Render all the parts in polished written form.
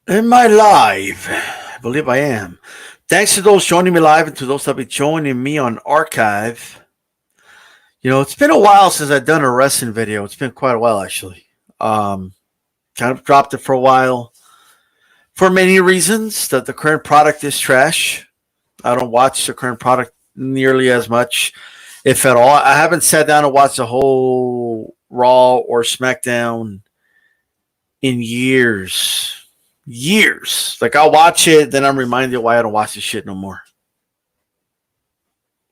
In my live, I believe I am. Thanks to those joining me live and to those that will be joining me on archive. It's been a while since I've done a wrestling video. It's been quite a while, actually. Um, Kind of dropped it for a while for many reasons. That the current product is trash. I don't watch the current product nearly as much, if at all. I haven't sat down and watched the whole Raw or SmackDown in years. Years. Like, I'll watch it, then I'm reminded why I don't watch this shit no more.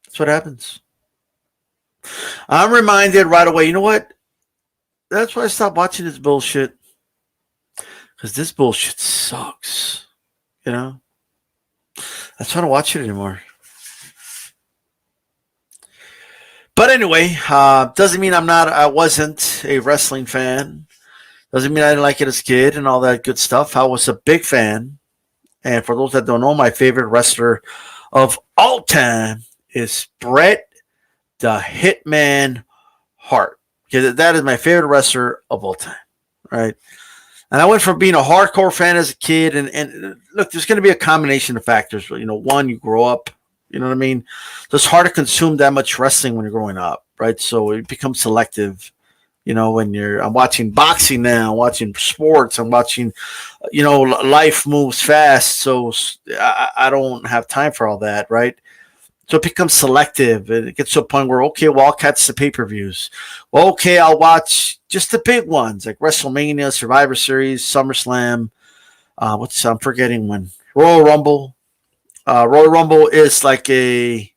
That's what happens. I'm reminded right away, you know what? That's why I stopped watching this bullshit. Because this bullshit sucks. You know? That's why I don't watch it anymore. But anyway, doesn't mean I wasn't a wrestling fan. Doesn't mean I didn't like it as a kid and all that good stuff. I was a big fan. And for those that don't know, my favorite wrestler of all time is Bret the Hitman Hart. Because that is my favorite wrestler of all time. Right? And I went from being a hardcore fan as a kid. And look, there's going to be a combination of factors. One, you grow up. You know what I mean? So it's hard to consume that much wrestling when you're growing up. Right? So it becomes selective. When I'm watching boxing now, I'm watching sports, I'm watching, life moves fast. So I don't have time for all that, right? So it becomes selective. It gets to a point where, okay, well, I'll catch the pay-per-views. Well, okay, I'll watch just the big ones like WrestleMania, Survivor Series, SummerSlam. I'm forgetting one. Royal Rumble. Royal Rumble is like a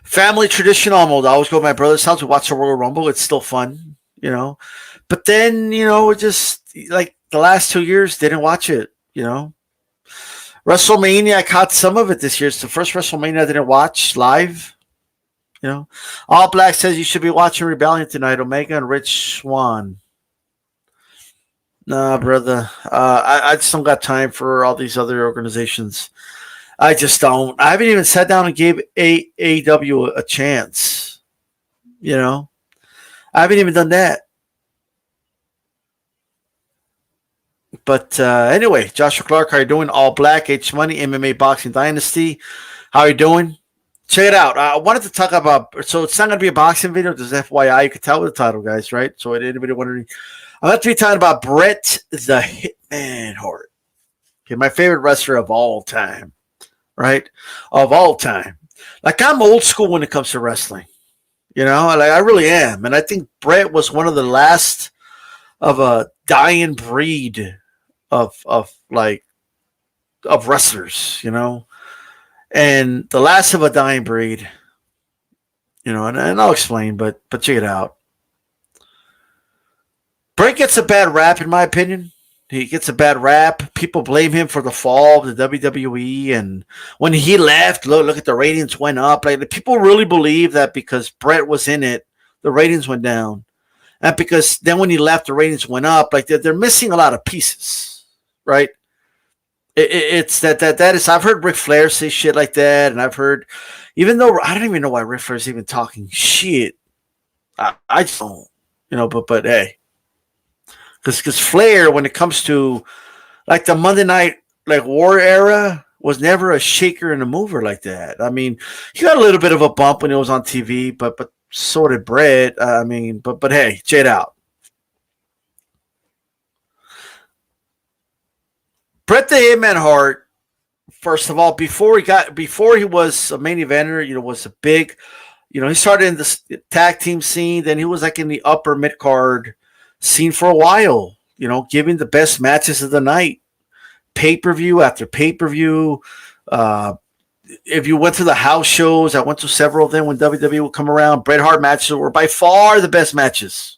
family tradition almost. I always go to my brother's house to watch the Royal Rumble. It's still fun, But then, it just like the last 2 years, didn't watch it, WrestleMania, I caught some of it this year. It's the first WrestleMania I didn't watch live. All Black says you should be watching Rebellion tonight. Omega and Rich Swann. Nah, brother. I just don't got time for all these other organizations. I just don't. I haven't even sat down and gave AEW a chance. I haven't even done that. But anyway, Joshua Clark, how you doing? All Black, H Money, MMA Boxing Dynasty. How you doing? Check it out. I wanted to talk about, so it's not going to be a boxing video. There's FYI. You can tell with the title, guys, right? So anybody wondering, I'm going to be talking about Bret the Hitman Hart. Okay, my favorite wrestler of all time. Right? Of all time. Like, I'm old school when it comes to wrestling. Like, I really am. And I think Bret was one of the last of a dying breed of wrestlers, and the last of a dying breed, and I'll explain, but check it out. Bret gets a bad rap, in my opinion. He gets a bad rap. People blame him for the fall of the WWE. And when he left, look at the ratings went up. Like, people really believe that because Bret was in it, the ratings went down. And because then when he left, the ratings went up. Like, they're missing a lot of pieces, right? It's that is. I've heard Ric Flair say shit like that. And I've heard, even though I don't even know why Ric Flair's even talking shit. I just don't, but hey. Because Flair, when it comes to like the Monday Night War era, was never a shaker and a mover like that. I mean, he got a little bit of a bump when he was on TV, but so did Bret. But hey, check it out. Bret the Hitman Hart, first of all, before he was a main eventer, was a big, he started in the tag team scene, then he was like in the upper mid card scene for a while, giving the best matches of the night, pay-per-view after pay-per-view. If you went to the house shows, I went to several of them when WWE would come around. Bret Hart matches were by far the best matches.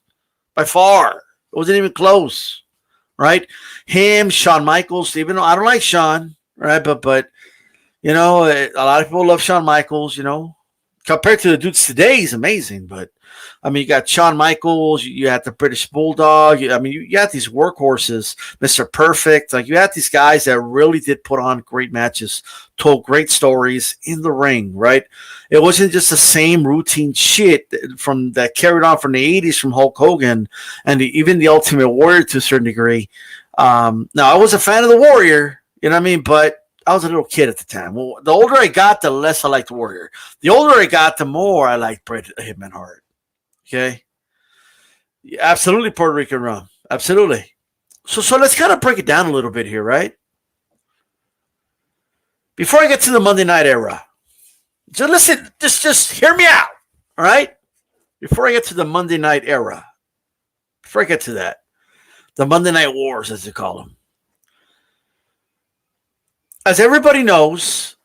By far. It wasn't even close, right? Him, Shawn Michaels, even though I don't like Shawn, right? But a lot of people love Shawn Michaels, compared to the dudes today, he's amazing. But I mean, you got Shawn Michaels, you had the British Bulldog. I mean, you had these workhorses, Mr. Perfect. Like, you had these guys that really did put on great matches, told great stories in the ring, right? It wasn't just the same routine shit from that carried on from the 80s from Hulk Hogan and even the Ultimate Warrior to a certain degree. Now, I was a fan of the Warrior, you know what I mean? But I was a little kid at the time. Well, the older I got, the less I liked the Warrior. The older I got, the more I liked Bret Hitman Hart. Okay? Absolutely Puerto Rican rum. Absolutely. So let's kind of break it down a little bit here, right? Before I get to the Monday Night era, so listen, just hear me out, all right? Before I get to the Monday Night era, before I get to that, the Monday Night Wars, as they call them. As everybody knows,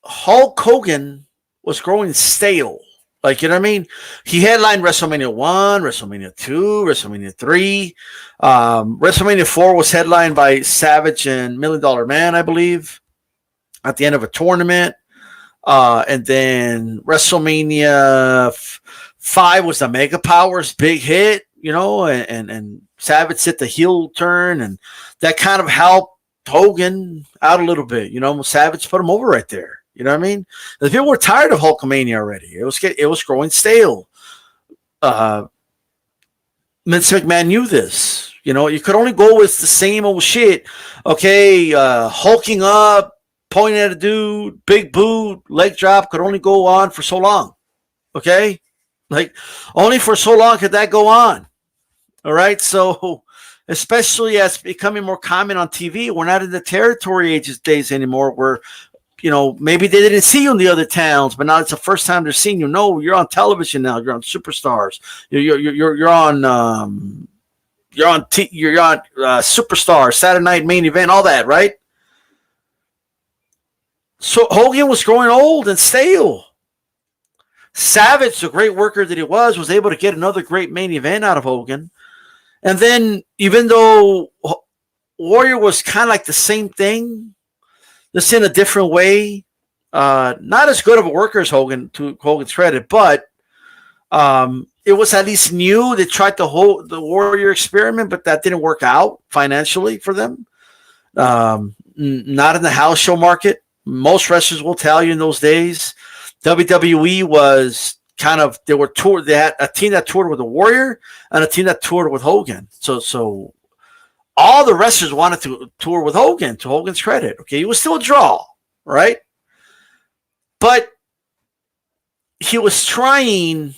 Hulk Hogan was growing stale. Like, you know what I mean? He headlined WrestleMania 1, WrestleMania 2, WrestleMania 3. WrestleMania 4 was headlined by Savage and $1 Million Man, I believe, at the end of a tournament. And then WrestleMania 5 was the Mega Powers big hit, you know, and Savage hit the heel turn, and that kind of helped Hogan out a little bit. You know, Savage put him over right there. You know what I mean? The people were tired of Hulkamania already. It was growing stale. Vince McMahon knew this. You know, you could only go with the same old shit. Okay, hulking up, pointing at a dude, big boot, leg drop could only go on for so long. Okay? Like, only for so long could that go on. All right? So, especially as becoming more common on TV, we're not in the territory ages days anymore where, you know, maybe they didn't see you in the other towns, but now it's the first time they're seeing you. No, you're on television now. You're on Superstars. You're on Superstar, Saturday Night Main Event, all that, right? So Hogan was growing old and stale. Savage, the great worker that he was able to get another great main event out of Hogan. And then, even though Warrior was kind of like the same thing, just in a different way, not as good of a worker as Hogan, to Hogan's credit, but it was at least new. They tried the Warrior experiment, but that didn't work out financially for them. Not in the house show market. Most wrestlers will tell you in those days, WWE was kind of, they had a team that toured with the Warrior and a team that toured with Hogan. So all the wrestlers wanted to tour with Hogan, to Hogan's credit. Okay, he was still a draw, right? But he was trying,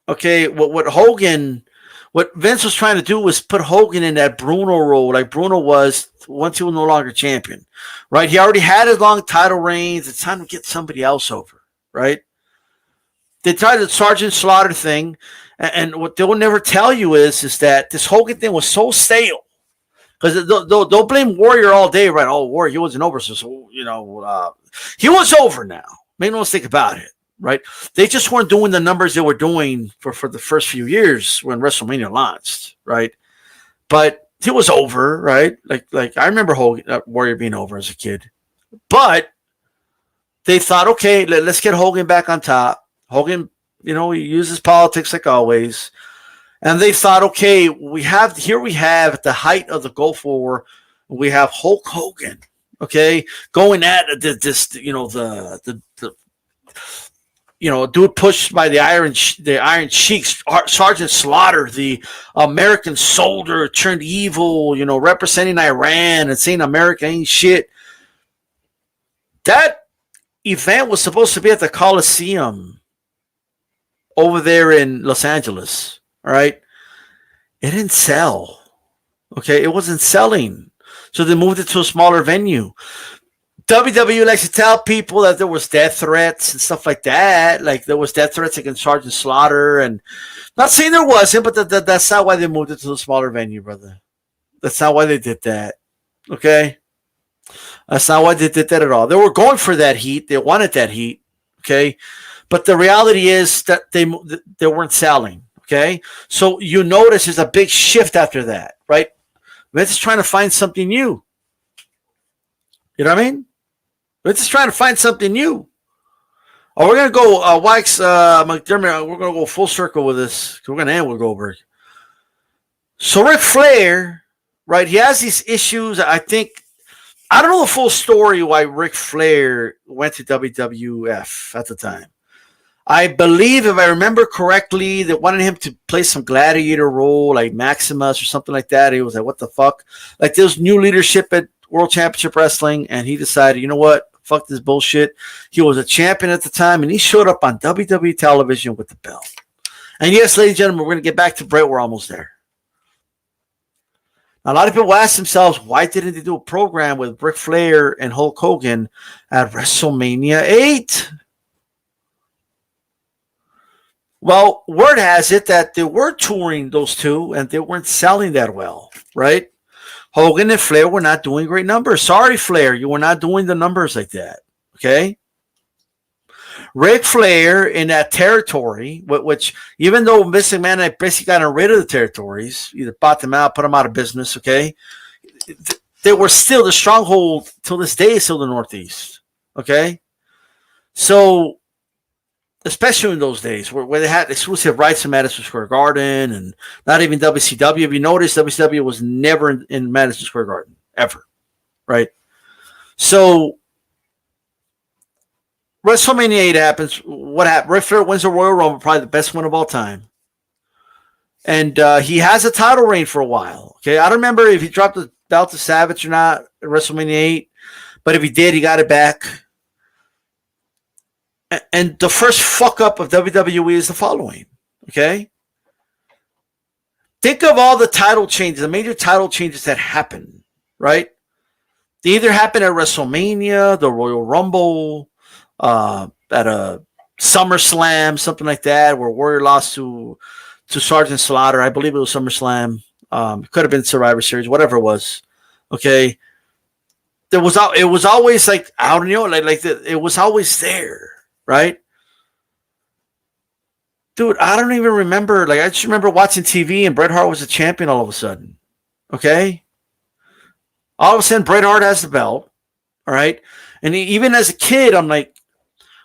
okay, what Vince was trying to do was put Hogan in that Bruno role, like Bruno was once he was no longer champion, right? He already had his long title reigns. It's time to get somebody else over, right? They tried the Sergeant Slaughter thing, and what they'll never tell you is that this Hogan thing was so stale. Because they'll blame Warrior all day, right? Oh, Warrior, he wasn't over. So you know, he was over now. Make no mistake about it, right? They just weren't doing the numbers they were doing for the first few years when WrestleMania launched, right? But he was over, right? Like I remember Warrior being over as a kid. But they thought, okay, let's get Hogan back on top. Hogan, you know, he uses politics like always. And they thought, okay, we have at the height of the Gulf War, we have Hulk Hogan, okay, going at this, you know, the dude pushed by the Iron Sheiks, Sergeant Slaughter, the American soldier turned evil, you know, representing Iran and saying America ain't shit. That event was supposed to be at the Coliseum over there in Los Angeles. All right. It didn't sell. Okay. It wasn't selling. So they moved it to a smaller venue. WWE likes to tell people that there was death threats and stuff like that. Like there was death threats against Sergeant Slaughter. And not saying there wasn't, but that's not why they moved it to a smaller venue, brother. That's not why they did that. Okay. That's not why they did that at all. They were going for that heat. They wanted that heat. Okay. But the reality is that they weren't selling. Okay, so you notice there's a big shift after that, right? Vince is trying to find something new. You know what I mean? Vince is trying to find something new. Oh, we're gonna go Wax McDermott. We're gonna go full circle with this. We're gonna end with Goldberg. So Ric Flair, right? He has these issues. I think I don't know the full story why Ric Flair went to WWF at the time. I believe, if I remember correctly, they wanted him to play some gladiator role, like Maximus or something like that. He was like, "What the fuck?" Like there was new leadership at World Championship Wrestling, and he decided, you know what? Fuck this bullshit. He was a champion at the time, and he showed up on WWE television with the belt. And yes, ladies and gentlemen, we're going to get back to Bret. We're almost there. Now, a lot of people ask themselves, why didn't they do a program with Ric Flair and Hulk Hogan at WrestleMania 8? Well, word has it that they were touring those two, and they weren't selling that well, right? Hogan and Flair were not doing great numbers. Sorry, Flair, you were not doing the numbers like that, okay? Ric Flair in that territory, which even though Vince McMahon basically got rid of the territories, either bought them out, put them out of business, okay? They were still the stronghold till this day, still the Northeast, okay? So, especially in those days where they had exclusive rights in Madison Square Garden and not even WCW. If you notice, WCW was never in Madison Square Garden, ever, right? So, WrestleMania 8 happens. What happened? Ric Flair wins the Royal Rumble, probably the best win of all time. And he has a title reign for a while. Okay, I don't remember if he dropped the belt to Savage or not at WrestleMania 8, but if he did, he got it back. And the first fuck up of WWE is the following. Okay, think of all the title changes, the major title changes that happened. Right? They either happened at WrestleMania, the Royal Rumble, at a SummerSlam, something like that, where Warrior lost to Sergeant Slaughter. I believe it was SummerSlam. It could have been Survivor Series, whatever it was. Okay, it was always like, I don't know, it was always there, right? Dude, I don't even remember. Like, I just remember watching TV and Bret Hart was a champion all of a sudden. Okay, all of a sudden Bret Hart has the belt. All right, and even as a kid, I'm like,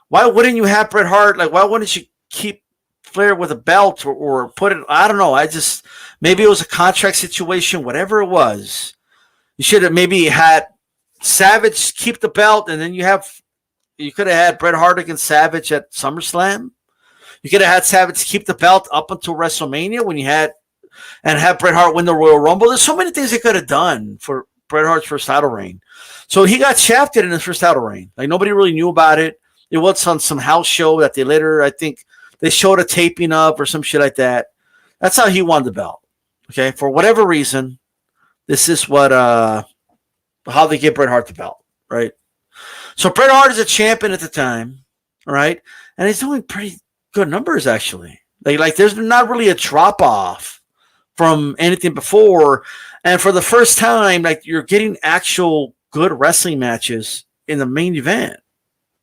why wouldn't you have Bret Hart? Like, why wouldn't you keep Flair with a belt or put it? I don't know. Maybe it was a contract situation, whatever it was. You should have maybe had Savage keep the belt, and then you could have had Bret Hart against Savage at SummerSlam. You could have had Savage keep the belt up until WrestleMania and have Bret Hart win the Royal Rumble. There's so many things they could have done for Bret Hart's first title reign. So he got shafted in his first title reign. Like, nobody really knew about it. It was on some house show that they later, I think, they showed a taping of or some shit like that. That's how he won the belt. Okay, for whatever reason, this is how they give Bret Hart the belt, right? So Bret Hart is a champion at the time, all right, and he's doing pretty good numbers actually. Like there's not really a drop off from anything before, and for the first time, like, you're getting actual good wrestling matches in the main event.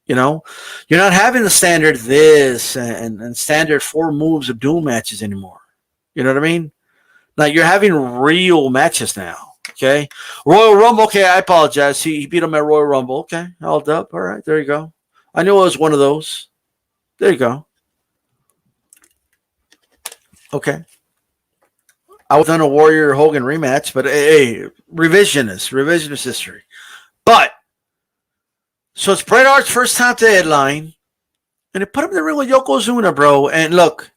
You know, you're not having the standard this and standard 4 moves of doom matches anymore. You know what I mean? Like, you're having real matches now. Okay, Royal Rumble. Okay, I apologize. He beat him at Royal Rumble. Okay, held up. All right, there you go. I knew it was one of those. There you go. Okay. I was on a Warrior Hogan rematch, but hey, revisionist history. But so it's Bret Hart's first time to headline, and they put him in the ring with Yokozuna, bro. And look,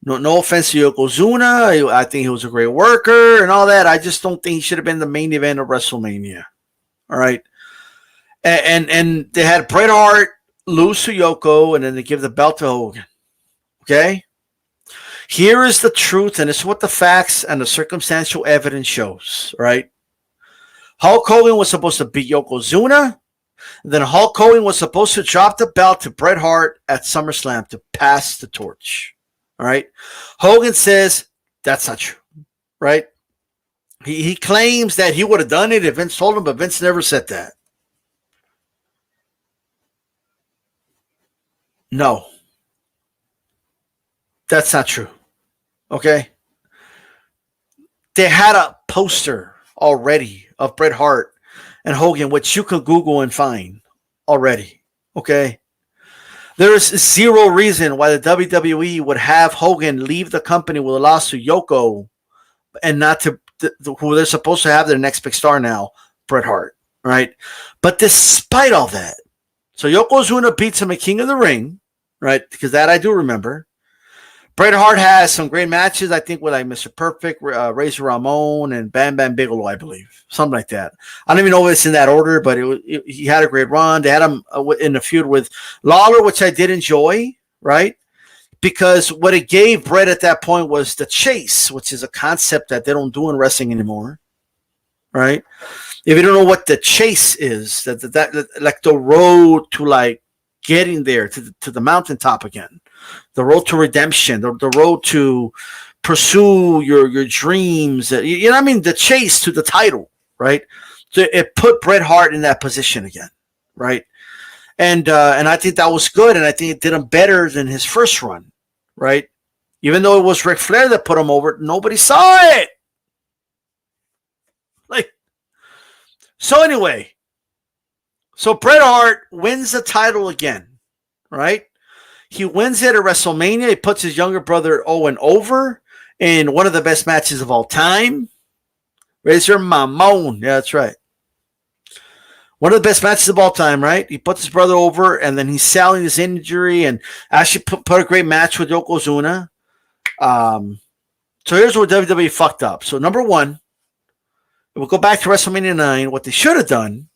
no offense to Yokozuna, I think he was a great worker and all that. I just don't think he should have been the main event of WrestleMania. All right, and they had Bret Hart lose to Yoko, and then they give the belt to Hogan. Okay, here is the truth, and it's what the facts and the circumstantial evidence shows. Right, Hulk Hogan was supposed to beat Yokozuna. Then Hulk Hogan was supposed to drop the belt to Bret Hart at SummerSlam to pass the torch. All right. Hogan says that's not true. Right. He claims that he would have done it if Vince told him, but Vince never said that. No. That's not true. Okay. They had a poster already of Bret Hart and Hogan, which you could Google and find already. Okay. There is zero reason why the WWE would have Hogan leave the company with a loss to Yoko and not to who they're supposed to have their next big star now, Bret Hart, right? But despite all that, so Yokozuna beats him at King of the Ring, right? Because that I do remember. Bret Hart has some great matches, I think, with like Mr. Perfect, Razor Ramon, and Bam Bam Bigelow, I believe. Something like that. I don't even know if it's in that order, but he had a great run. They had him in a feud with Lawler, which I did enjoy, right? Because what it gave Bret at that point was the chase, which is a concept that they don't do in wrestling anymore, right? If you don't know what the chase is, that like the road to like getting there to the mountaintop again, the road to redemption, the road to pursue your dreams, you know what I mean? The chase to the title, right? So it put Bret Hart in that position again, right? And I think that was good, and I think it did him better than his first run, right? Even though it was Ric Flair that put him over, nobody saw it. Like, so anyway, so Bret Hart wins the title again, right? He wins it at WrestleMania. He puts his younger brother Owen over in one of the best matches of all time. Razor Ramon. Yeah, that's right. One of the best matches of all time, right? He puts his brother over, and then he's selling his injury and actually put a great match with Yokozuna. So here's where WWE fucked up. So number one, we'll go back to WrestleMania 9. What they should have done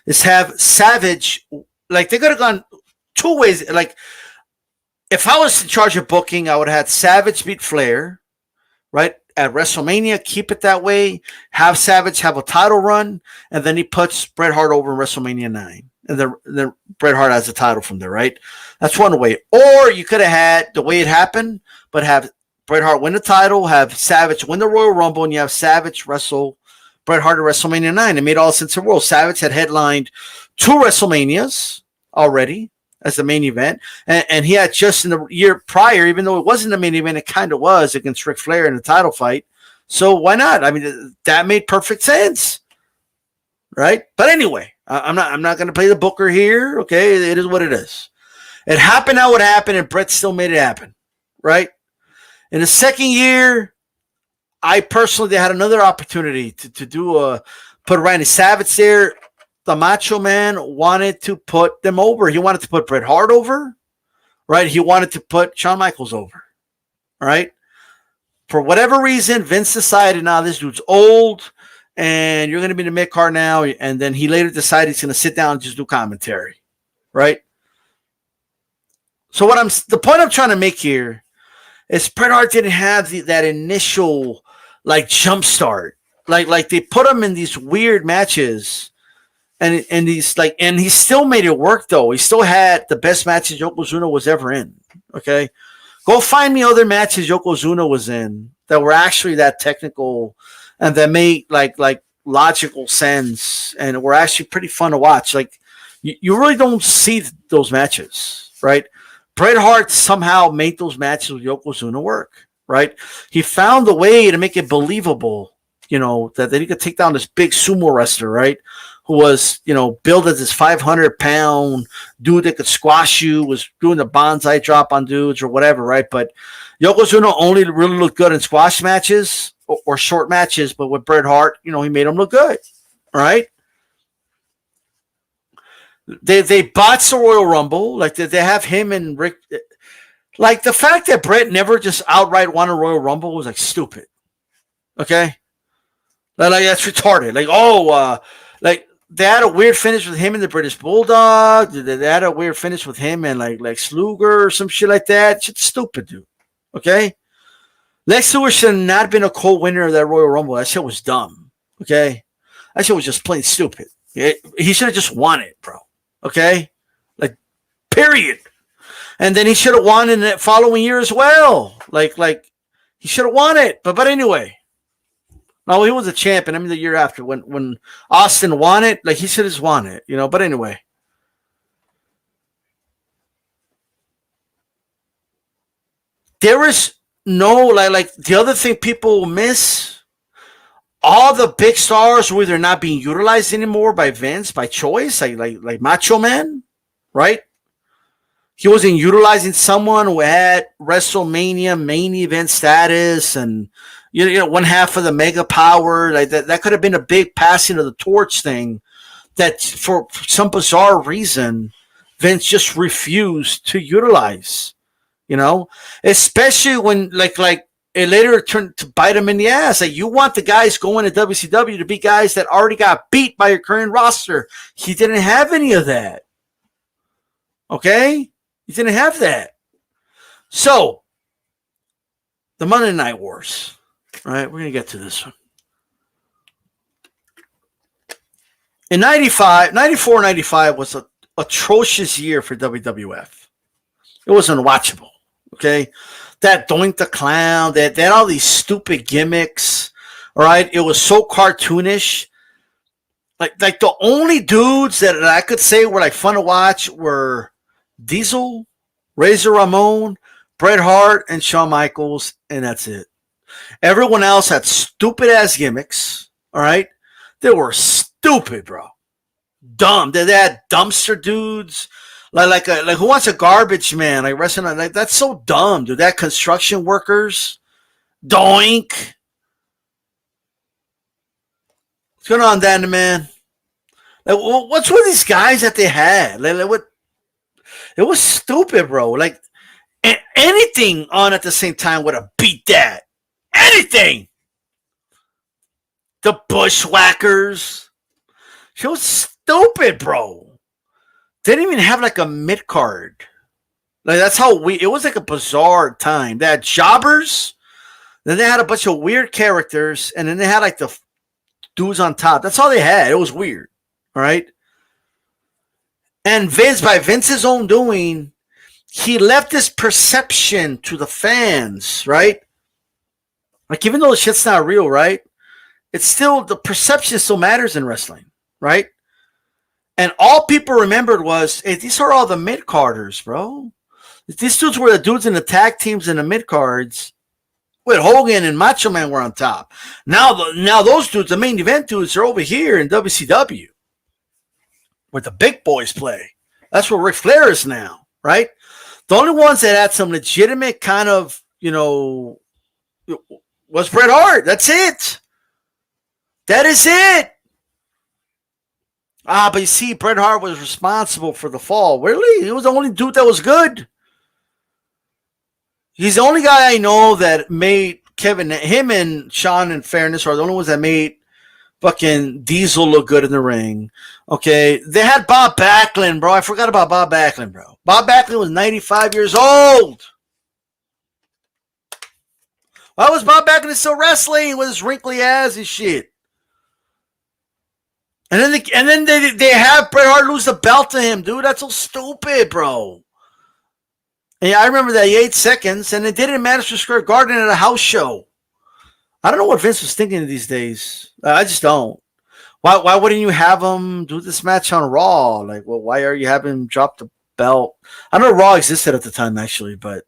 is have Savage, like they could have gone two ways. Like if I was in charge of booking, I would have had Savage beat Flair, right? At WrestleMania, keep it that way. Have Savage have a title run, and then he puts Bret Hart over in WrestleMania 9. And then Bret Hart has the title from there, right? That's one way. Or you could have had the way it happened, but have Bret Hart win the title, have Savage win the Royal Rumble, and you have Savage wrestle Bret Hart at WrestleMania 9. It made all sense in the world. Savage had headlined 2 WrestleManias already as the main event. And he had just in the year prior, even though it wasn't the main event, it kind of was against Ric Flair in the title fight. So why not? I mean, that made perfect sense, right? But anyway, I'm not going to play the booker here. Okay, it is what it is. It happened how it happened, and Bret still made it happen, right? In the second year, I personally, they had another opportunity to put Randy Savage there. The Macho Man wanted to put them over. He wanted to put Bret Hart over, right? He wanted to put Shawn Michaels over, right? For whatever reason, Vince decided, now this dude's old, and you're going to be in the mid-card now. And then he later decided he's going to sit down and just do commentary, right? So the point I'm trying to make here is Bret Hart didn't have that initial like jump start. Like they put him in these weird matches. And he still made it work though. He still had the best matches Yokozuna was ever in. Okay, go find me other matches Yokozuna was in that were actually that technical and that made like logical sense and were actually pretty fun to watch. Like you really don't see those matches, right? Bret Hart somehow made those matches with Yokozuna work, right? He found a way to make it believable, you know, that he could take down this big sumo wrestler, right? Who was, you know, billed as this 500-pound dude that could squash you, was doing the bonsai drop on dudes or whatever, right? But Yokozuna only really looked good in squash matches or short matches, but with Bret Hart, you know, he made him look good, right? They botched the Royal Rumble. Like, they have him and Rick. Like, the fact that Bret never just outright won a Royal Rumble was, like, stupid. Okay? Like that's retarded. Like, like, they had a weird finish with him and the British Bulldog. They had a weird finish with him and like Sluger or some shit like that. Shit's stupid, dude. Okay? Lex Luger should have not been a co-winner of that Royal Rumble. That shit was dumb. Okay? That shit was just plain stupid. He should have just won it, bro. Okay? Like, period. And then he should have won in the following year as well. Like he should have won it. But anyway. No, he was a champion. I mean, the year after when Austin won it, like he should have just won it, you know. But anyway, there is no like the other thing people miss. All the big stars were either not being utilized anymore by Vince by choice, like Macho Man, right? he wasn't utilizing someone who had WrestleMania main event status and one half of the mega power. Like that could have been a big passing of the torch thing that for some bizarre reason Vince just refused to utilize. Especially when like it later turned to bite him in the ass. Like, you want the guys going to WCW to be guys that already got beat by your current roster. He didn't have any of that. Okay? He didn't have that. So, the Monday Night Wars. All right, we're going to get to this one. In 94, 95 was an atrocious year for WWF. It was unwatchable. Okay? That Doink the Clown, that had all these stupid gimmicks. All right? It was so cartoonish. Like the only dudes that I could say were like fun to watch were Diesel, Razor Ramon, Bret Hart, and Shawn Michaels, and that's it. Everyone else had stupid ass gimmicks. All right? They were stupid, bro. Dumb. They had dumpster dudes. Like who wants a garbage man? Like wrestling, like that's so dumb, dude. That construction workers, Doink. What's going on, Danny, man? Like, what's with these guys that they had? Like what? It was stupid, bro. Like anything on at the same time would have beat that. Anything. The Bushwhackers. It was stupid, bro. They didn't even have like a mid card. Like that's how it was like a bizarre time. They had jobbers, then they had a bunch of weird characters, and then they had like the dudes on top. That's all they had. It was weird. All right. And Vince, by Vince's own doing, he left this perception to the fans, right? Like even though the shit's not real, right? It's still, the perception still matters in wrestling, right? And all people remembered was, hey, these are all the mid-carders, bro. These dudes were the dudes in the tag teams and the mid-cards. With Hogan and Macho Man were on top. Now those dudes, the main event dudes, are over here in WCW. Where the big boys play. That's where Ric Flair is now, right? The only ones that had some legitimate kind of, was Bret Hart. That's it. That is it. But you see, Bret Hart was responsible for the fall. Really? He was the only dude that was good. He's the only guy I know that made him and Shawn, in fairness, are the only ones that made fucking Diesel look good in the ring. Okay? They had Bob Backlund, bro. I forgot about Bob Backlund, bro. Bob Backlund was 95 years old. Why was Bob Backlund still wrestling with his wrinkly ass and shit? And then they have Bret Hart lose the belt to him, dude. That's so stupid, bro. And yeah, I remember that 8 seconds, and it didn't manage to Square Garden at a house show. I don't know what Vince was thinking these days. I just don't. Why wouldn't you have him do this match on Raw? Like, well, why are you having him drop the belt? I know Raw existed at the time, actually, but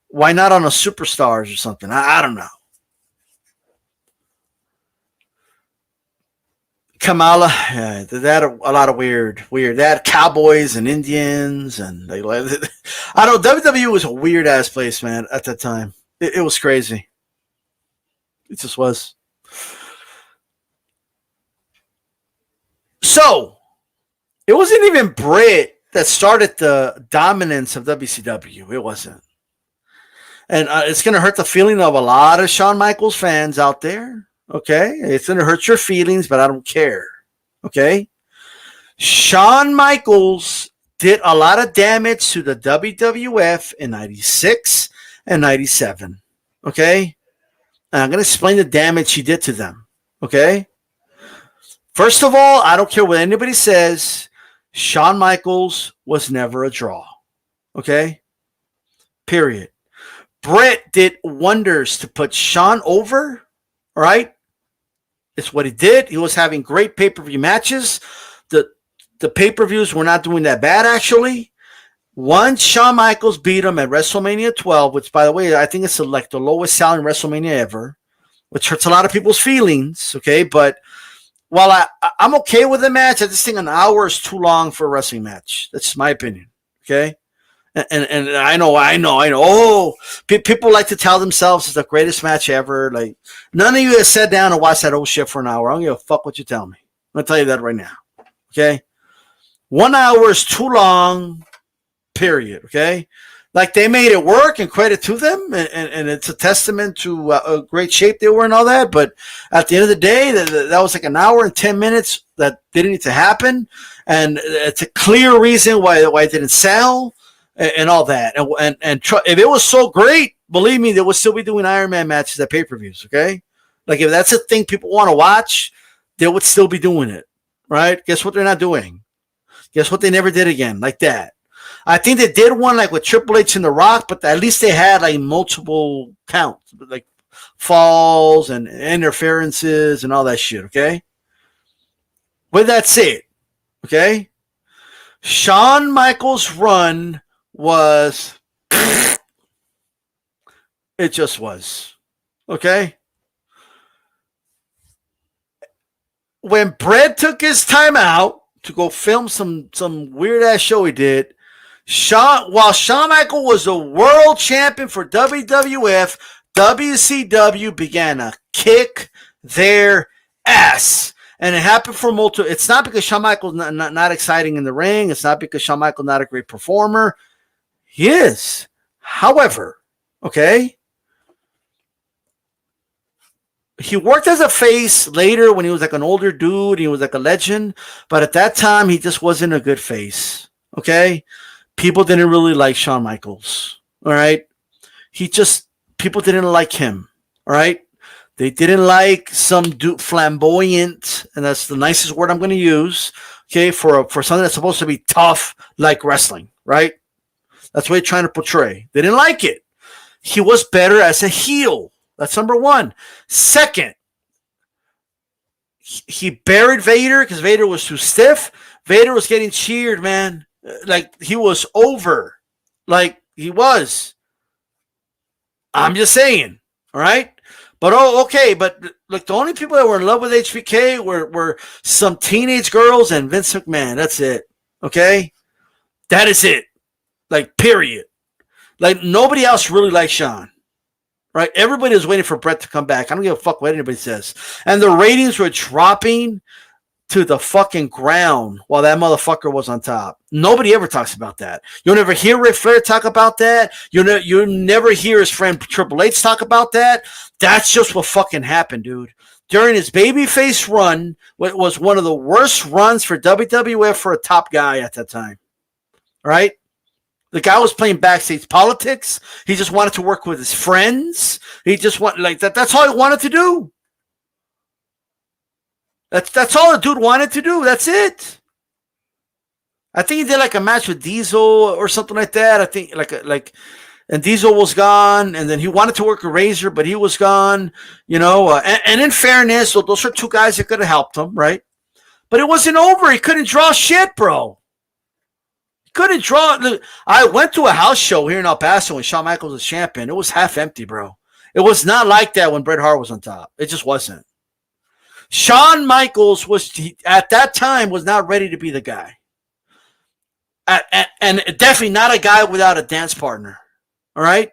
why not on a Superstars or something? I don't know. Kamala, yeah, they had a lot of weird. They had cowboys and Indians, and I don't. WWE was a weird ass place, man. At that time, it was crazy. It just was. So, it wasn't even Bret that started the dominance of WCW. It wasn't, and it's going to hurt the feeling of a lot of Shawn Michaels fans out there. Okay, it's going to hurt your feelings, but I don't care. Okay, Shawn Michaels did a lot of damage to the WWF in 96 and 97. Okay, and I'm going to explain the damage he did to them. Okay, first of all, I don't care what anybody says, Shawn Michaels was never a draw. Okay, period. Bret did wonders to put Shawn over. All right. It's what he did. He was having great pay-per-view matches. The pay-per-views were not doing that bad, actually. Once Shawn Michaels beat him at WrestleMania 12, which, by the way, I think it's like the lowest selling WrestleMania ever, which hurts a lot of people's feelings, okay? But while I'm okay with the match, I just think an hour is too long for a wrestling match. That's my opinion, okay? And I know. Oh, people like to tell themselves it's the greatest match ever. Like, none of you have sat down and watched that old shit for an hour. I don't give a fuck what you tell me. I'm going to tell you that right now. Okay? 1 hour is too long, period. Okay? Like, they made it work, and credit to them, and it's a testament to a great shape they were and all that. But at the end of the day, that was like an hour and 10 minutes that didn't need to happen. And it's a clear reason why it didn't sell. And all that, and if it was so great, believe me, they would still be doing Iron Man matches at pay-per-views. Okay, like if that's a thing people want to watch, they would still be doing it, right? Guess what they're not doing? Guess what they never did again, like that. I think they did one like with Triple H and The Rock, but at least they had like multiple counts, like falls and interferences and all that shit. Okay, but that's it. Okay, Shawn Michaels' run was, it just was. Okay? When Bret took his time out to go film some weird ass show he did, while Shawn Michaels was a world champion for WWF, WCW began to kick their ass. And it happened for multiple. It's not because Shawn Michaels not exciting in the ring. It's not because Shawn Michaels not a great performer. He is. However, okay, he worked as a face later when he was like an older dude. He was like a legend. But at that time, he just wasn't a good face. Okay? People didn't really like Shawn Michaels. All right? People didn't like him. All right? They didn't like some dude, flamboyant, and that's the nicest word I'm going to use, okay, for something that's supposed to be tough like wrestling, right? That's what he's trying to portray. They didn't like it. He was better as a heel. That's number one. Second, he buried Vader because Vader was too stiff. Vader was getting cheered, man. Like, he was over. Like, he was. I'm just saying, all right? But, okay, but look, the only people that were in love with HBK were some teenage girls and Vince McMahon. That's it, okay? That is it. Like, period. Like, nobody else really liked Shawn. Right? Everybody was waiting for Bret to come back. I don't give a fuck what anybody says. And the ratings were dropping to the fucking ground while that motherfucker was on top. Nobody ever talks about that. You'll never hear Ric Flair talk about that. You'll never hear his friend Triple H talk about that. That's just what fucking happened, dude. During his babyface run, what was one of the worst runs for WWF for a top guy at that time. Right? The guy was playing backstage politics. He just wanted to work with his friends. He just like that. That's all he wanted to do. That's all the dude wanted to do. That's it. I think he did like a match with Diesel or something like that. I think and Diesel was gone, and then he wanted to work with Razor, but he was gone. You know, and in fairness, those are two guys that could have helped him, right? But it wasn't over. He couldn't draw shit, bro. Couldn't draw. I went to a house show here in El Paso when Shawn Michaels was champion. It was half empty, bro. It was not like that when Bret Hart was on top. It just wasn't. Shawn Michaels at that time was not ready to be the guy. And definitely not a guy without a dance partner. All right?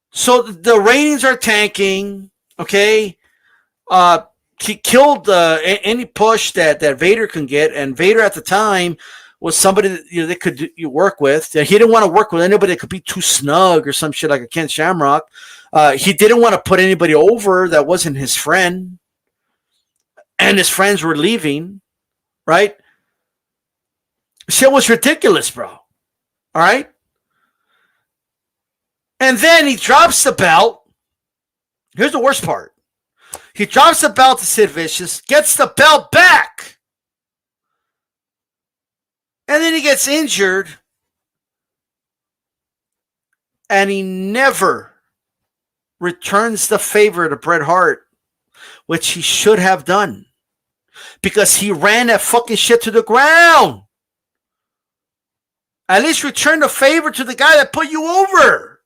So the ratings are tanking, okay? He killed any push that Vader can get, and Vader at the time was somebody that they could work with. He didn't want to work with anybody that could be too snug or some shit like a Ken Shamrock. He didn't want to put anybody over that wasn't his friend. And his friends were leaving, right? Shit was ridiculous, bro. All right? And then he drops the belt. Here's the worst part. He drops the belt to Sid Vicious, gets the belt back. And then he gets injured, and he never returns the favor to Bret Hart, which he should have done, because he ran that fucking shit to the ground. At least return the favor to the guy that put you over.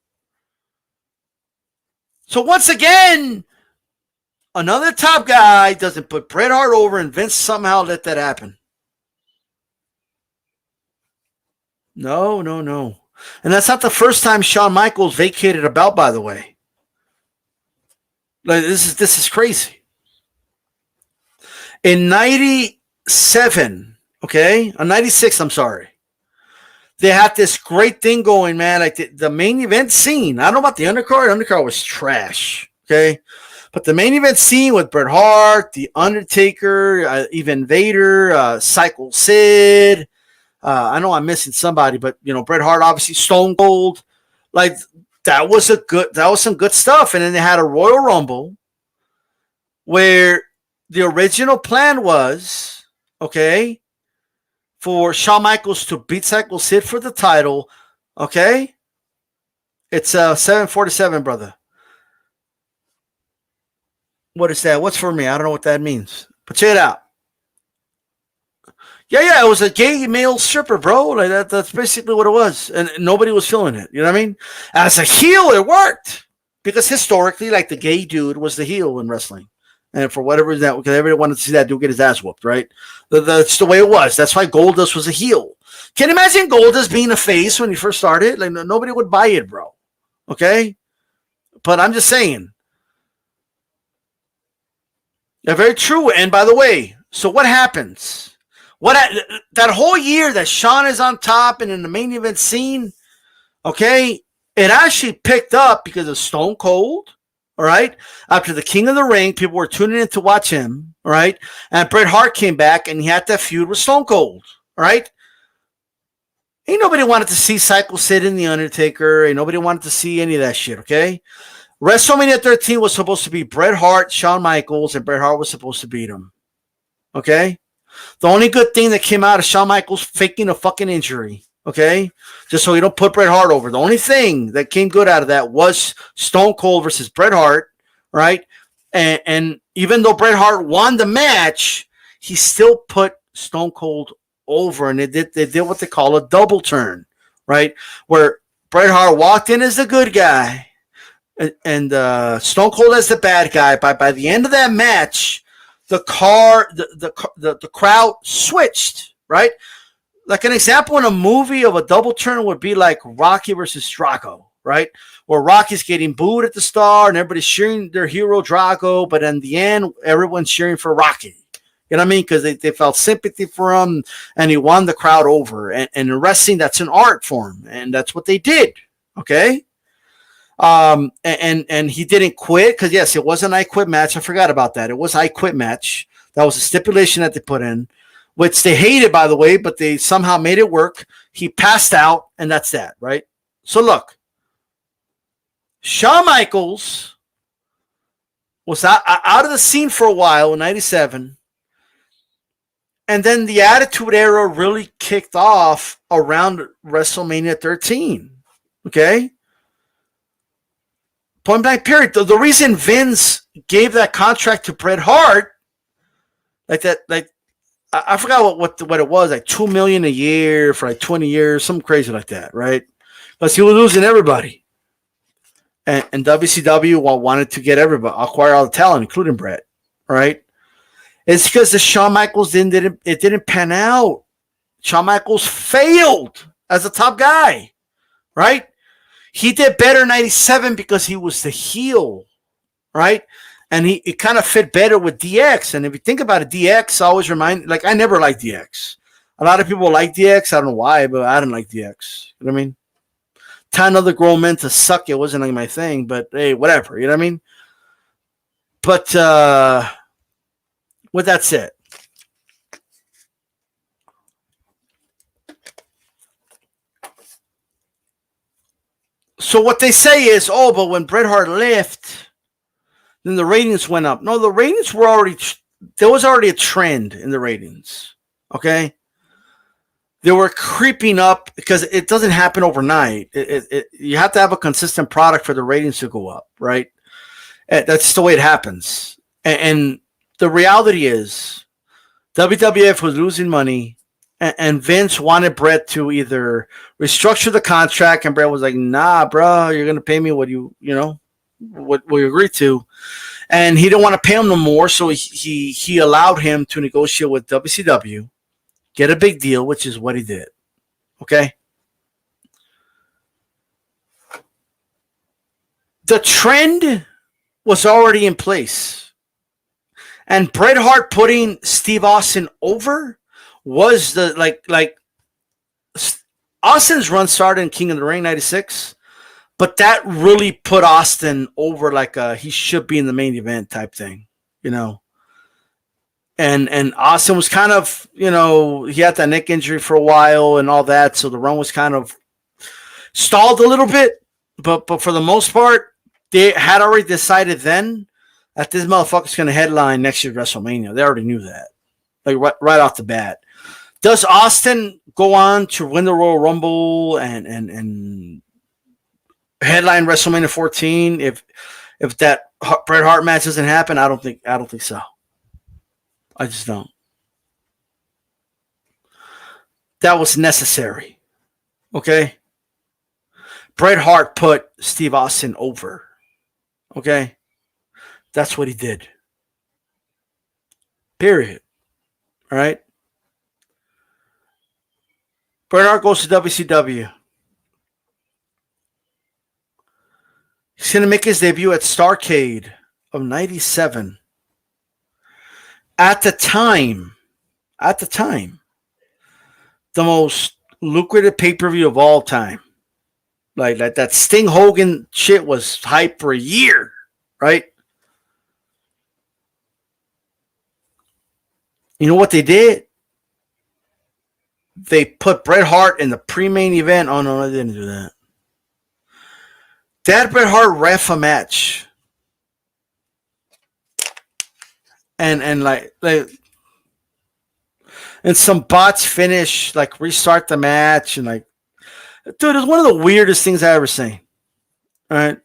So once again, another top guy doesn't put Bret Hart over, and Vince somehow let that happen. No, no, no. And that's not the first time Shawn Michaels vacated a belt, by the way. Like this is crazy. In 97, okay? 96, I'm sorry. They had this great thing going, man. Like the main event scene. I don't know about the undercard. Undercard was trash, okay? But the main event scene with Bret Hart, The Undertaker, even Vader, Cycle Sid. I know I'm missing somebody, but Bret Hart, obviously Stone Cold. Like that was some good stuff. And then they had a Royal Rumble where the original plan was, okay, for Shawn Michaels to beat Cycle Sid for the title. Okay, it's 747, brother. What is that? What's for me? I don't know what that means. But check it out. Yeah, it was a gay male stripper, bro. Like that's basically what it was. And nobody was feeling it. You know what I mean? As a heel, it worked. Because historically, like the gay dude was the heel in wrestling. And for whatever reason, that because everybody wanted to see that dude get his ass whooped, right? That's the way it was. That's why Goldust was a heel. Can you imagine Goldust being a face when he first started? Like nobody would buy it, bro. Okay? But I'm just saying. Yeah, very true. And by the way, so what happens? That whole year that Shawn is on top and in the main event scene, okay, it actually picked up because of Stone Cold, all right? After the King of the Ring, people were tuning in to watch him, all right? And Bret Hart came back and he had that feud with Stone Cold, all right? Ain't nobody wanted to see Cycle Sid and The Undertaker. Ain't nobody wanted to see any of that shit, okay? WrestleMania 13 was supposed to be Bret Hart, Shawn Michaels, and Bret Hart was supposed to beat him, okay? The only good thing that came out of Shawn Michaels faking a fucking injury, okay? Just so you don't put Bret Hart over. The only thing that came good out of that was Stone Cold versus Bret Hart, right? And even though Bret Hart won the match, he still put Stone Cold over, and they did what they call a double turn, right? Where Bret Hart walked in as the good guy, and Stone Cold as the bad guy. By the end of that match, the crowd switched, right? Like an example in a movie of a double turn would be like Rocky versus Drago, right? Where Rocky's getting booed at the start and everybody's cheering their hero Drago, but in the end, everyone's cheering for Rocky. You know what I mean? Because they felt sympathy for him and he won the crowd over. And in wrestling, that's an art form, and that's what they did, okay? And he didn't quit because yes, it was an I quit match. I forgot about that. It was I quit match. That was a stipulation that they put in, which they hated, by the way, but they somehow made it work. He passed out, and that's that, right? So look, Shawn Michaels was out of the scene for a while in 97. And then the Attitude Era really kicked off around WrestleMania 13. Okay? Point blank period. The reason Vince gave that contract to Bret Hart, I forgot what it was, like $2 million a year for like 20 years, something crazy like that, right? Because he was losing everybody. And WCW wanted to get everybody, acquire all the talent, including Bret, right? It's because the Shawn Michaels didn't pan out. Shawn Michaels failed as a top guy, right? He did better in 97 because he was the heel, right? And it kind of fit better with DX. And if you think about it, DX always like, I never liked DX. A lot of people like DX. I don't know why, but I didn't like DX. You know what I mean? Telling other grown men to suck, it wasn't like my thing, but hey, whatever. You know what I mean? But with that said, so what they say is, oh, but when Bret Hart left, then the ratings went up. No, the ratings were there was already a trend in the ratings, okay? They were creeping up because it doesn't happen overnight. You have to have a consistent product for the ratings to go up, right? That's the way it happens. And the reality is WWF was losing money, and Vince wanted Bret to either restructure the contract, and Bret was like, nah, bro, you're going to pay me what you agreed to. And he didn't want to pay him no more, so he allowed him to negotiate with WCW, get a big deal, which is what he did. Okay? The trend was already in place. And Bret Hart putting Steve Austin over was the like Austin's run started in King of the Ring '96, but that really put Austin over like he should be in the main event type thing, you know. And Austin was kind of, you know, he had that neck injury for a while and all that, so the run was kind of stalled a little bit, but for the most part, they had already decided then that this motherfucker's going to headline next year's WrestleMania. They already knew that, like right off the bat. Does Austin go on to win the Royal Rumble and headline WrestleMania 14 if that Bret Hart match doesn't happen? I don't think so. I just don't. That was necessary. Okay? Bret Hart put Steve Austin over. Okay? That's what he did. Period. All right? Bret Hart goes to WCW. He's going to make his debut at Starrcade of '97. At the time, the most lucrative pay-per-view of all time. Like that Sting Hogan shit was hyped for a year, right? You know what they did? They put Bret Hart in the pre-main event. Oh, no, they didn't do that. They had Bret Hart ref a match. And like and some bots finish, like restart the match, and like, dude, it's one of the weirdest things I ever seen. All right,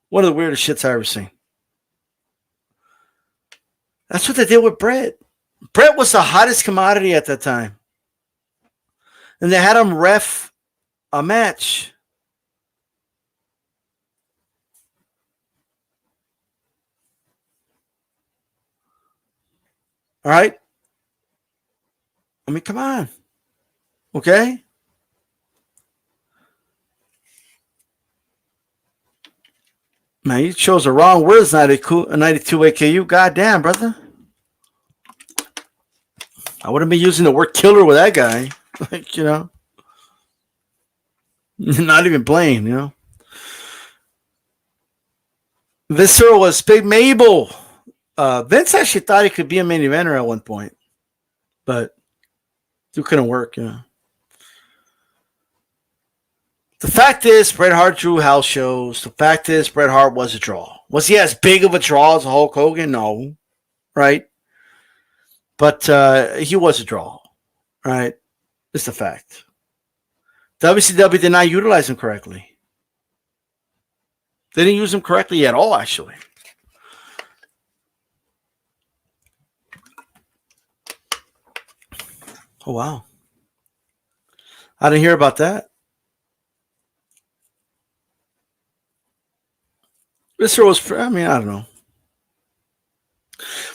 one of the weirdest shits I ever seen. That's what they did with Bret. Bret was the hottest commodity at that time, and they had him ref a match. All right. I mean, come on. Okay. Man, you chose the wrong words, 92 AKU. Goddamn, brother. I wouldn't be using the word killer with that guy. Like, you know. Not even playing, you know. Viscera was Big Mabel. Vince actually thought he could be a main eventer at one point, but it couldn't work, you know. The fact is, Bret Hart drew house shows. The fact is, Bret Hart was a draw. Was he as big of a draw as Hulk Hogan? No, right? But he was a draw, right? It's a fact. WCW did not utilize him correctly. They didn't use him correctly at all, actually. Oh, wow. I didn't hear about that. Viscera was, I mean, I don't know.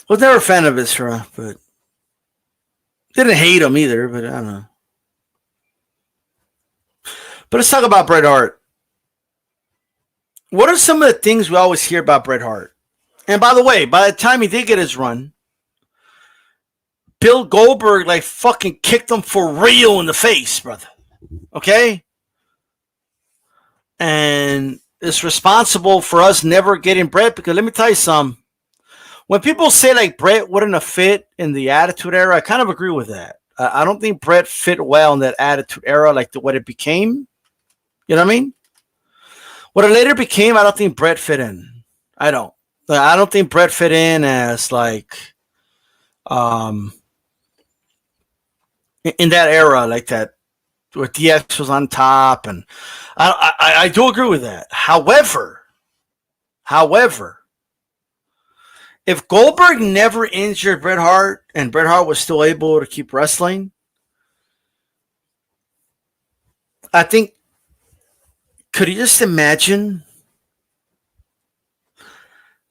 Was never a fan of Viscera, but didn't hate him either, but I don't know. But let's talk about Bret Hart. What are some of the things we always hear about Bret Hart? And by the way, by the time he did get his run, Bill Goldberg like fucking kicked him for real in the face, brother. Okay? And it's responsible for us never getting Bret, because let me tell you something. When people say like Bret wouldn't have fit in the Attitude Era, I kind of agree with that. I don't think Bret fit well in that Attitude Era, like what it became. You know what I mean? What it later became, I don't think Bret fit in. I don't think Bret fit in as like in that era, like that, where DX was on top, and I do agree with that. However, if Goldberg never injured Bret Hart and Bret Hart was still able to keep wrestling, I think, could you just imagine?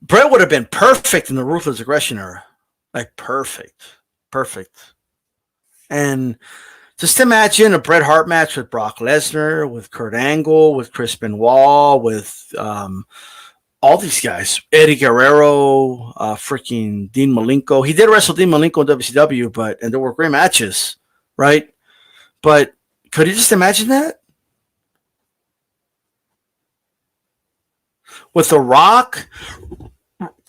Bret would have been perfect in the Ruthless Aggression era. Like perfect. And Just imagine a Bret Hart match with Brock Lesnar, with Kurt Angle, with Chris Benoit, with all these guys. Eddie Guerrero, freaking Dean Malenko. He did wrestle Dean Malenko in WCW, and there were great matches, right? But could you just imagine that? With The Rock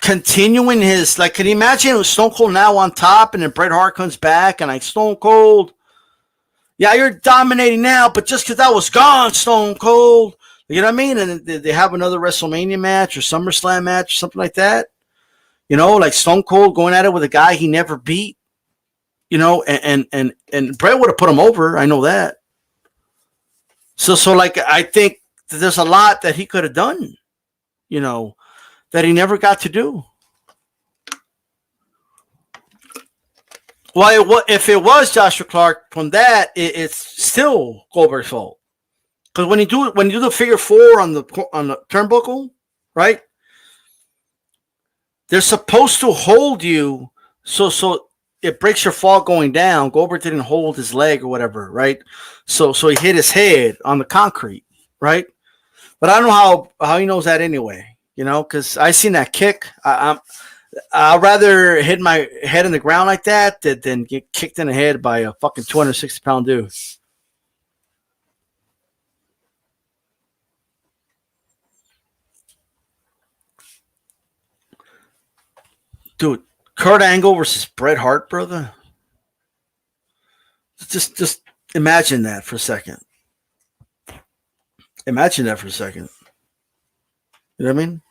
continuing his, like, can you imagine Stone Cold now on top and then Bret Hart comes back and like, Stone Cold, yeah, you're dominating now, but just because I was gone, Stone Cold. You know what I mean? And they have another WrestleMania match or SummerSlam match or something like that. You know, like Stone Cold going at it with a guy he never beat. You know, and Bret would have put him over. I know that. So like, I think that there's a lot that he could have done, you know, that he never got to do. Well, if it was Joshua Clark from that, it's still Goldberg's fault. Because when you do the figure four on the turnbuckle, right? They're supposed to hold you so it breaks your fall going down. Goldberg didn't hold his leg or whatever, right? So he hit his head on the concrete, right? But I don't know how he knows that anyway, you know, because I seen that kick. I'd rather hit my head in the ground like that than get kicked in the head by a fucking 260-pound dude. Dude, Kurt Angle versus Bret Hart, brother. Just imagine that for a second. Imagine that for a second. You know what I mean?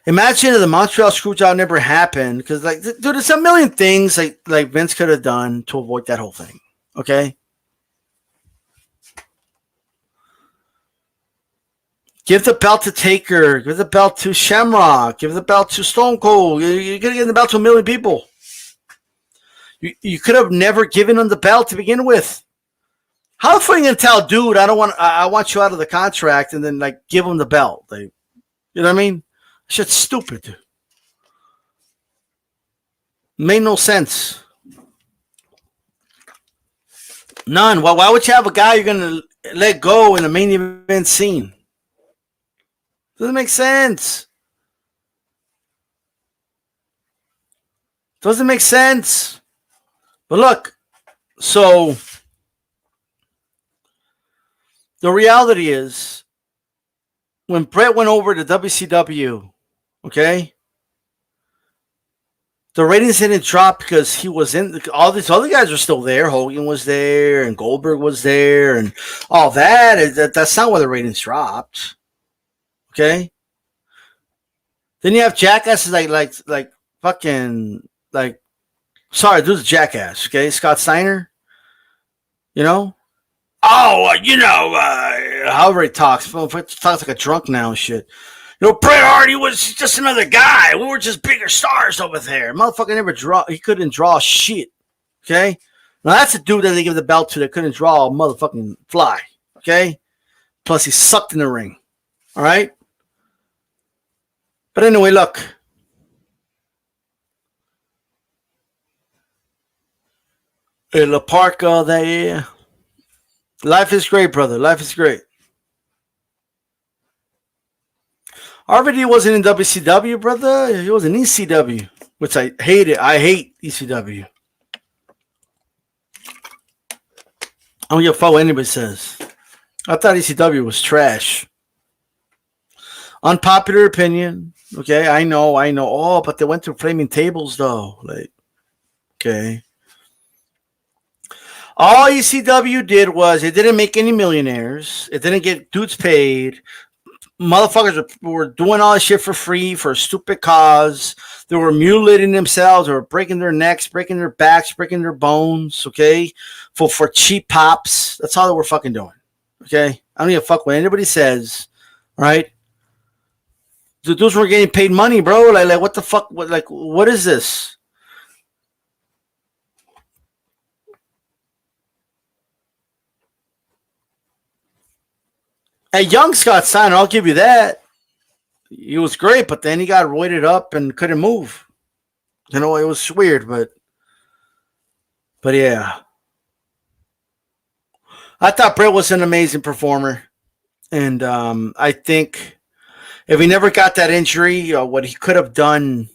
Imagine if the Montreal Screwjob never happened, because, like, dude, there's a million things like Vince could have done to avoid that whole thing. Okay? Give the belt to Taker. Give the belt to Shamrock. Give the belt to Stone Cold. You're going to give the belt to a million people. You could have never given them the belt to begin with. How the fuck are you going to tell, dude, I want you out of the contract, and then, like, give them the belt? You know what I mean? Shit's stupid, dude. Made no sense. None. Why would you have a guy you're going to let go in the main event scene? Doesn't make sense. Doesn't make sense. But look, so the reality is, when Bret went over to WCW, okay, the ratings didn't drop because he was in. All these other guys are still there. Hogan was there, and Goldberg was there, and all that. That's not why the ratings dropped. Okay. Then you have jackasses like fucking, like, sorry, dude's a jackass. Okay, Scott Steiner. You know. Oh, however he talks like a drunk now and shit. You know, Bret Hart, he was just another guy. We were just bigger stars over there. Motherfucker he couldn't draw shit. Okay? Now that's a dude that they give the belt to that couldn't draw a motherfucking fly. Okay? Plus he sucked in the ring. All right? But anyway, look. In the park all day. Life is great, brother. Life is great. RVD wasn't in WCW, brother. He was in ECW, which I hated. I hate ECW. I don't give a fuck what anybody says. I thought ECW was trash. Unpopular opinion. Okay, I know. Oh, but they went through flaming tables, though. Like, okay. All ECW did was it didn't make any millionaires. It didn't get dudes paid. Motherfuckers were doing all this shit for free for a stupid cause. They were mutilating themselves. They were breaking their necks, breaking their backs, breaking their bones, okay? For cheap pops. That's all they were fucking doing, okay? I don't give a fuck what anybody says, right? The dudes were getting paid money, bro. Like what the fuck? What is this? Hey, young Scott Steiner, I'll give you that. He was great, but then he got roided up and couldn't move. You know, it was weird, but yeah. I thought Bret was an amazing performer, and I think if he never got that injury, what he could have done,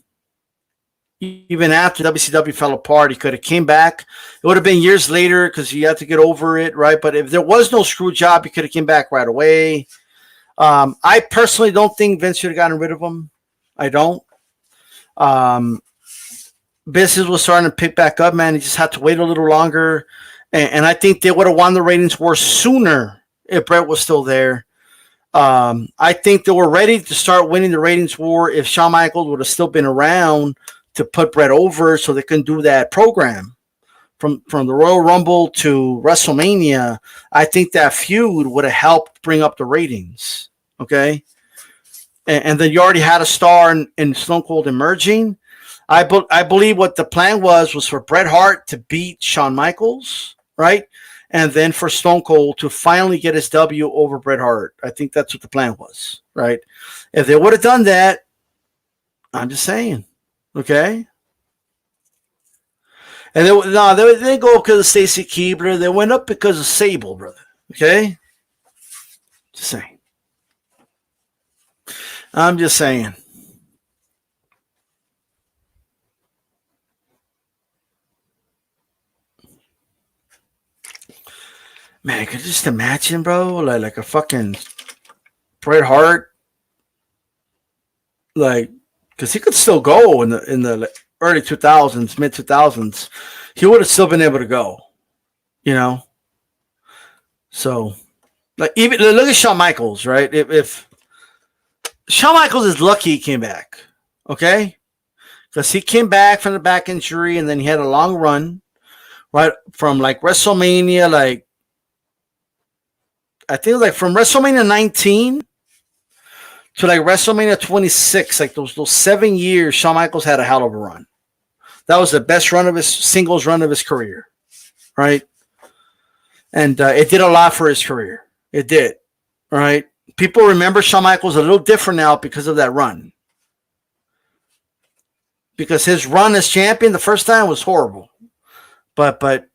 even after WCW fell apart, he could have came back. It would have been years later because he had to get over it, right? But if there was no screw job, he could have came back right away. I personally don't think Vince should have gotten rid of him. I don't. Business was starting to pick back up, man. He just had to wait a little longer. And I think they would have won the ratings war sooner if Bret was still there. I think they were ready to start winning the ratings war if Shawn Michaels would have still been around to put Bret over so they can do that program. From the Royal Rumble to WrestleMania, I think that feud would have helped bring up the ratings. Okay? And then you already had a star in Stone Cold emerging. I believe what the plan was for Bret Hart to beat Shawn Michaels, right? And then for Stone Cold to finally get his W over Bret Hart. I think that's what the plan was, right? If they would have done that, I'm just saying, okay? And they didn't go because of Stacy Keibler. They went up because of Sable, brother, okay? Just saying. I'm just saying. Man, could you just imagine, bro? Like a fucking Bret Hart, like, because he could still go in the early 2000s, mid 2000s. He would have still been able to go, you know. So, like, even look at Shawn Michaels, right? If Shawn Michaels is lucky he came back, okay, because he came back from the back injury and then he had a long run, right, from like WrestleMania, like. I think like from WrestleMania 19 to like WrestleMania 26, like those 7 years, Shawn Michaels had a hell of a run. That was the best run of his singles run of his career, right? And it did a lot for his career. It did, right? People remember Shawn Michaels a little different now because of that run. Because his run as champion the first time was horrible. But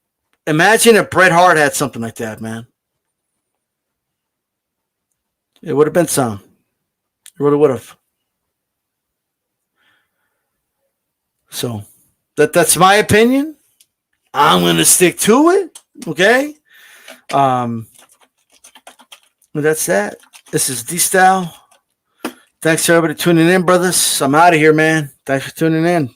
imagine if Bret Hart had something like that, man. It would have been some. It would have. So that's my opinion. I'm gonna stick to it. Okay. That's that. This is DStyle. Thanks to everybody tuning in, brothers. I'm out of here, man. Thanks for tuning in.